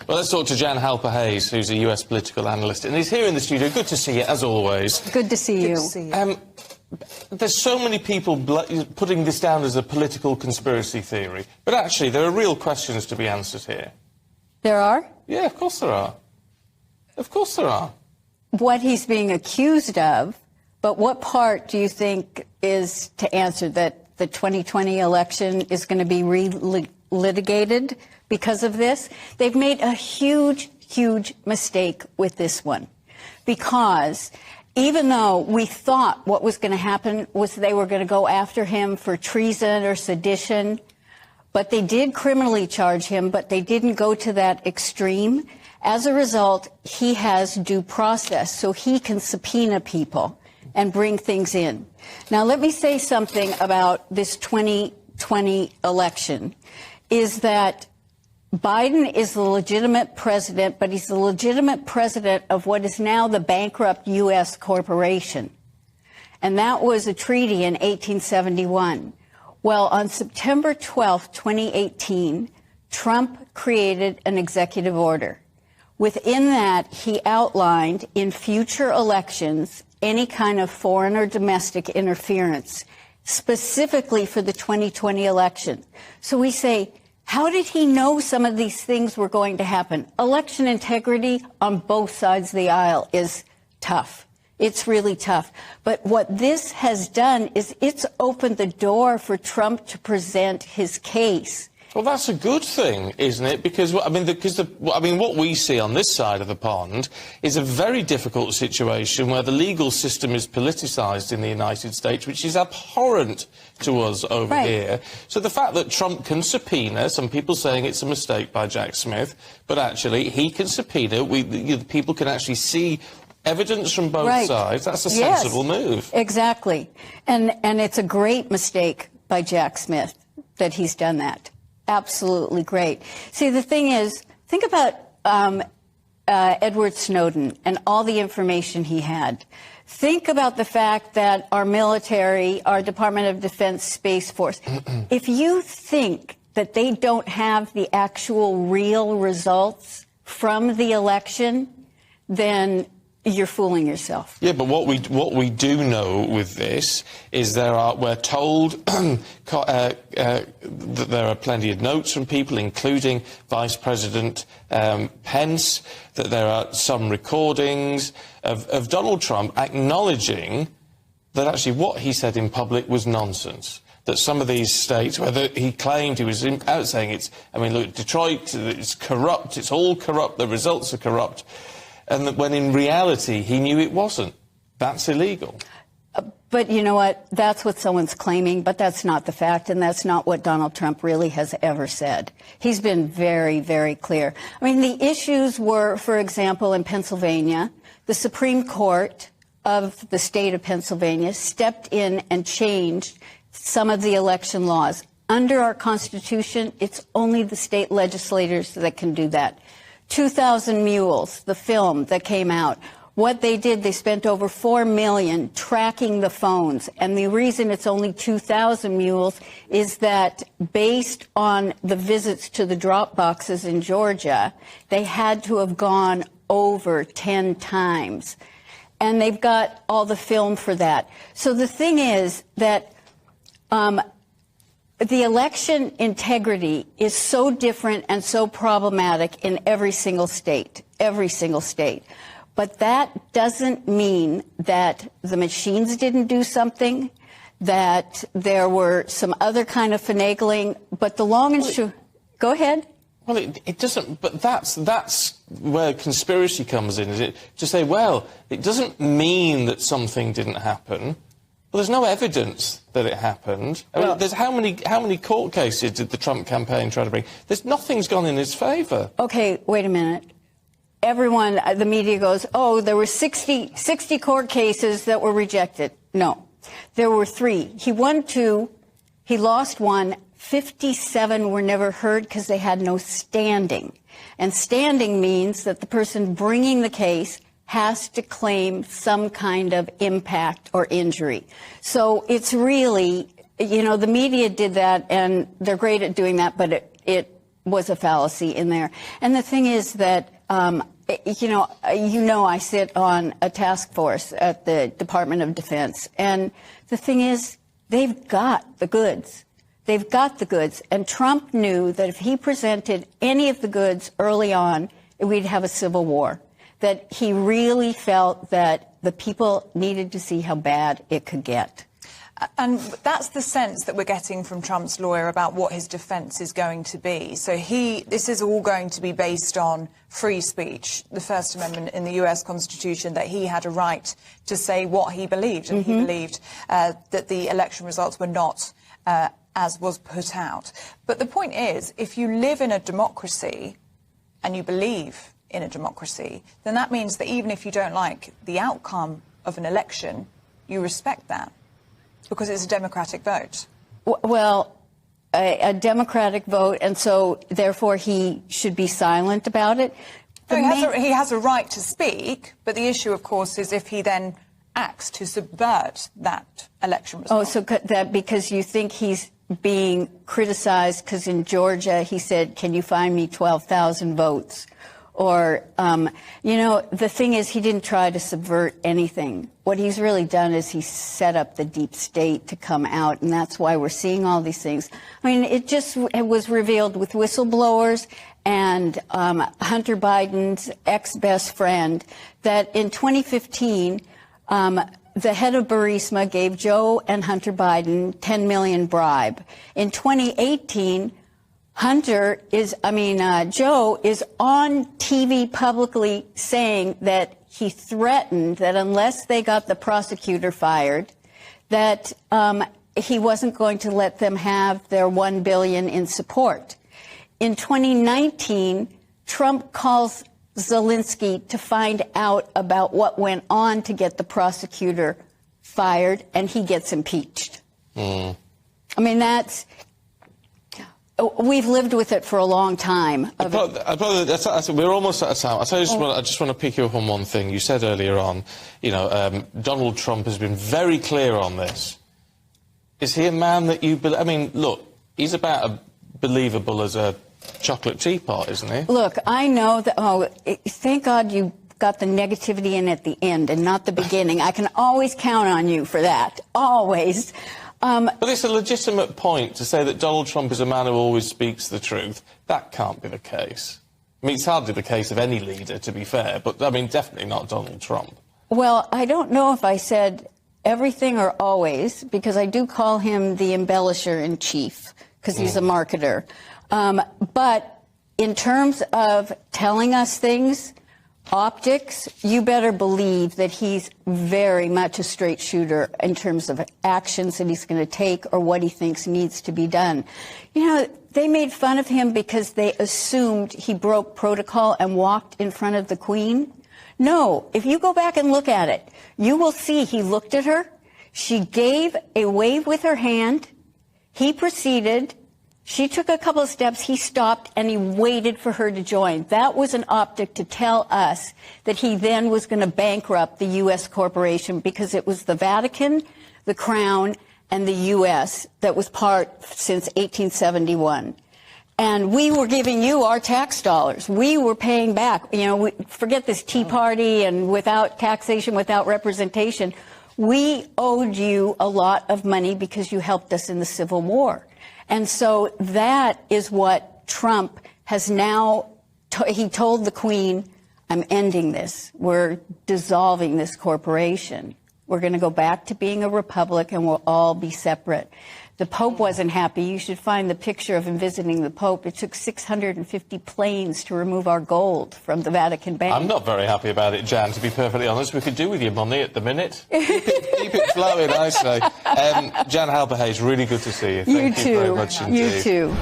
Well, let's talk to Jan Halper-Hayes, who's a US political analyst, and he's here in the studio. Good to see you, as always. Good to see you. Good to see you. There's so many people putting this down as a political conspiracy theory, but actually there are real questions to be answered here. There are? Yeah, of course there are. Of course there are. What he's being accused of, but what part do you think is to answer that the 2020 election is going to be litigated because of this? They've made a huge, huge mistake with this one, because even though we thought what was going to happen was they were going to go after him for treason or sedition, but they did criminally charge him, but they didn't go to that extreme. As a result, he has due process, so he can subpoena people and bring things in. Now, let me say something about this 2020 election, is that Biden is the legitimate president, but he's the legitimate president of what is now the bankrupt U.S. corporation. And that was a treaty in 1871. Well, on September 12, 2018, Trump created an executive order. Within that, he outlined in future elections any kind of foreign or domestic interference, specifically for the 2020 election. So we say, how did he know some of these things were going to happen? Election integrity on both sides of the aisle is tough. It's really tough. But what this has done is it's opened the door for Trump to present his case. Well, that's a good thing, isn't it? Because, what we see on this side of the pond is a very difficult situation where the legal system is politicised in the United States, which is abhorrent to us over here. So the fact that Trump can subpoena, some people saying it's a mistake by Jack Smith, but actually he can subpoena, people can actually see evidence from both sides. That's a sensible move. Exactly. And it's a great mistake by Jack Smith that he's done that. Absolutely great. See, the thing is, think about Edward Snowden and all the information he had. Think about the fact that our military, our Department of Defense Space Force, if you think that they don't have the actual real results from the election, then you're fooling yourself. Yeah, but what we do know with this is we're told that there are plenty of notes from people, including Vice President Pence, that there are some recordings of Donald Trump acknowledging that actually what he said in public was nonsense. That some of these states, whether he claimed he was out saying look, Detroit, it's corrupt, it's all corrupt, the results are corrupt. And that when in reality he knew it wasn't. That's illegal. But you know what? That's what someone's claiming, but that's not the fact, and that's not what Donald Trump really has ever said. He's been very, very clear. I mean, the issues were, for example, in Pennsylvania, the Supreme Court of the state of Pennsylvania stepped in and changed some of the election laws. Under our Constitution, it's only the state legislators that can do that. 2,000 Mules, the film that came out, what they did, they spent over $4 million tracking the phones. And the reason it's only 2,000 mules is that based on the visits to the drop boxes in Georgia, they had to have gone over 10 times. And they've got all the film for that. So the thing is that the election integrity is so different and so problematic in every single state. But that doesn't mean that the machines didn't do something, that there were some other kind of finagling. But the long and short... Go ahead. Well, it doesn't... But that's where conspiracy comes in, is it? To say, well, it doesn't mean that something didn't happen. Well, there's no evidence that it happened. There's how many court cases did the Trump campaign try to bring? Nothing's gone in his favour. Okay, wait a minute. Everyone, the media goes, oh, there were 60 court cases that were rejected. No, there were 3. He won 2, he lost 1, 57 were never heard because they had no standing. And standing means that the person bringing the case has to claim some kind of impact or injury. So it's really, the media did that, and they're great at doing that, but was a fallacy in there. And the thing is that, I sit on a task force at the Department of Defense. And the thing is, they've got the goods. They've got the goods. And Trump knew that if he presented any of the goods early on, we'd have a civil war. That he really felt that the people needed to see how bad it could get. And that's the sense that we're getting from Trump's lawyer about what his defence is going to be. So this is all going to be based on free speech, the First Amendment in the US Constitution, that he had a right to say what he believed. And he believed that the election results were not as was put out. But the point is, if you live in a democracy and you believe in a democracy, then that means that even if you don't like the outcome of an election, you respect that. Because it's a democratic vote. Well, a democratic vote, and so therefore he should be silent about it. He has a right to speak, but the issue, of course, is if he then acts to subvert that election result. Oh, so that because you think he's being criticized because in Georgia he said, can you find me 12,000 votes? Or, the thing is, he didn't try to subvert anything. What he's really done is he set up the deep state to come out, and that's why we're seeing all these things. I mean, it was revealed with whistleblowers and Hunter Biden's ex-best friend that in 2015, the head of Burisma gave Joe and Hunter Biden $10 million bribe. In 2018, Joe is on TV publicly saying that he threatened that unless they got the prosecutor fired, that he wasn't going to let them have their $1 billion in support. In 2019, Trump calls Zelensky to find out about what went on to get the prosecutor fired, and he gets impeached. I mean, we've lived with it for a long time. We're almost out of time. I just want to pick you up on one thing. You said earlier on, Donald Trump has been very clear on this. Is he a man that you believe? I mean, look, he's about as believable as a chocolate teapot, isn't he? Look, I know that. Oh, thank God you got the negativity in at the end and not the beginning. I can always count on you for that. Always. But it's a legitimate point to say that Donald Trump is a man who always speaks the truth. That can't be the case. I mean, it's hardly the case of any leader, to be fair, but, I mean, definitely not Donald Trump. Well, I don't know if I said everything or always, because I do call him the embellisher-in-chief, because he's a marketer. But in terms of telling us things, optics, you better believe that he's very much a straight shooter in terms of actions that he's going to take or what he thinks needs to be done. They made fun of him because they assumed he broke protocol and walked in front of the Queen. No, if you go back and look at it, you will see he looked at her. She gave a wave with her hand. He proceeded. She took a couple of steps, he stopped, and he waited for her to join. That was an optic to tell us that he then was going to bankrupt the U.S. corporation because it was the Vatican, the Crown, and the U.S. that was part since 1871. And we were giving you our tax dollars. We were paying back. Forget this Tea Party and without taxation, without representation. We owed you a lot of money because you helped us in the Civil War. And so that is what Trump has now, he told the Queen, I'm ending this. We're dissolving this corporation. We're going to go back to being a republic and we'll all be separate. The Pope wasn't happy. You should find the picture of him visiting the Pope. It took 650 planes to remove our gold from the Vatican Bank. I'm not very happy about it, Jan, to be perfectly honest. We could do with your money at the minute. Keep it flowing, I say. Jan Halberhayes, really good to see you. Thank you very much indeed. You too.